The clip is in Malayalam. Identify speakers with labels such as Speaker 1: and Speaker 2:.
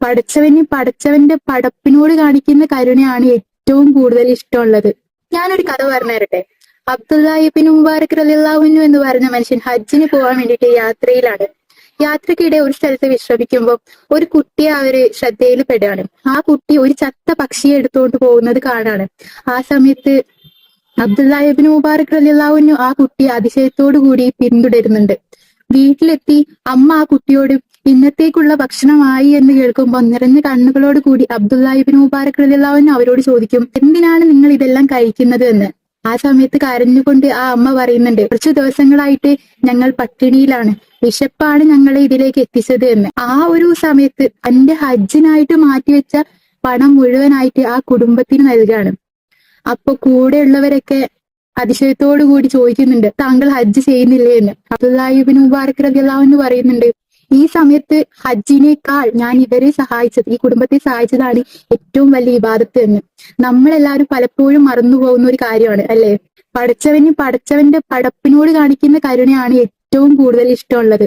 Speaker 1: പടച്ചവന്റെ പടപ്പിനോട് കാണിക്കുന്ന കരുണയാണ് ഏറ്റവും കൂടുതൽ ഇഷ്ടമുള്ളത്. ഞാനൊരു കഥ പറഞ്ഞു തരട്ടെ. അബ്ദുല്ലാഹിബ്നു മുബാറക് റളിയല്ലാഹു അൻഹു എന്ന് പറഞ്ഞ മനുഷ്യൻ ഹജ്ജിന് പോകാൻ വേണ്ടിയിട്ട് യാത്രയിലാണ്. യാത്രക്കിടെ ഒരു സ്ഥലത്ത് വിശ്രമിക്കുമ്പോൾ ഒരു കുട്ടിയെ അവര് ശ്രദ്ധയിൽ പെടുകയാണ്. ആ കുട്ടി ഒരു ചത്ത പക്ഷിയെ എടുത്തുകൊണ്ട് പോകുന്നത് കാണാണ്. ആ സമയത്ത് അബ്ദുല്ലാഹിബ്നു മുബാറക് റളിയല്ലാഹു അൻഹു ആ കുട്ടിയെ അതിശയത്തോടു കൂടി പിന്തുടരുന്നുണ്ട്. വീട്ടിലെത്തി അമ്മ ആ കുട്ടിയോട് ഇന്നത്തേക്കുള്ള ഭക്ഷണമായി എന്ന് കേൾക്കുമ്പോൾ നിറഞ്ഞ കണ്ണുകളോട് കൂടി അബ്ദുല്ലാഹിബ്നു മുബാറക് റളിയല്ലാഹു അൻഹു അവരോട് ചോദിക്കും, എന്തിനാണ് നിങ്ങൾ ഇതെല്ലാം കഴിക്കുന്നത് എന്ന്. ആ സമയത്ത് കരഞ്ഞുകൊണ്ട് ആ അമ്മ പറയുന്നുണ്ട്, കുറച്ചു ദിവസങ്ങളായിട്ട് ഞങ്ങൾ പട്ടിണിയിലാണ്, വിശപ്പാണ് ഞങ്ങളെ ഇതിലേക്ക് എത്തിച്ചത് എന്ന്. ആ ഒരു സമയത്ത് തന്റെ ഹജ്ജിനായിട്ട് മാറ്റിവെച്ച പണം മുഴുവനായിട്ട് ആ കുടുംബത്തിന് നൽകുകയാണ്. അപ്പൊ കൂടെയുള്ളവരൊക്കെ അതിശയത്തോടു കൂടി ചോദിക്കുന്നുണ്ട്, താങ്കൾ ഹജ്ജ് ചെയ്യുന്നില്ലേ എന്ന്. അബ്ദുല്ലാഹിബ്നു മുബാറക് റളിയല്ലാഹു അൻഹു പറയുന്നുണ്ട്, ഈ സമയത്ത് ഹജ്ജിനേക്കാൾ ഞാൻ ഇവരെ സഹായിച്ചത്, ഈ കുടുംബത്തെ സഹായിച്ചതാണ് ഏറ്റവും വലിയ ഇബാദത്ത് എന്ന്. നമ്മളെല്ലാവരും പലപ്പോഴും മറന്നുപോകുന്ന ഒരു കാര്യമാണ് അല്ലെ. പടച്ചവന്റെ പടപ്പിനോട് കാണിക്കുന്ന കരുണയാണ് ഏറ്റവും കൂടുതൽ ഇഷ്ടമുള്ളത്.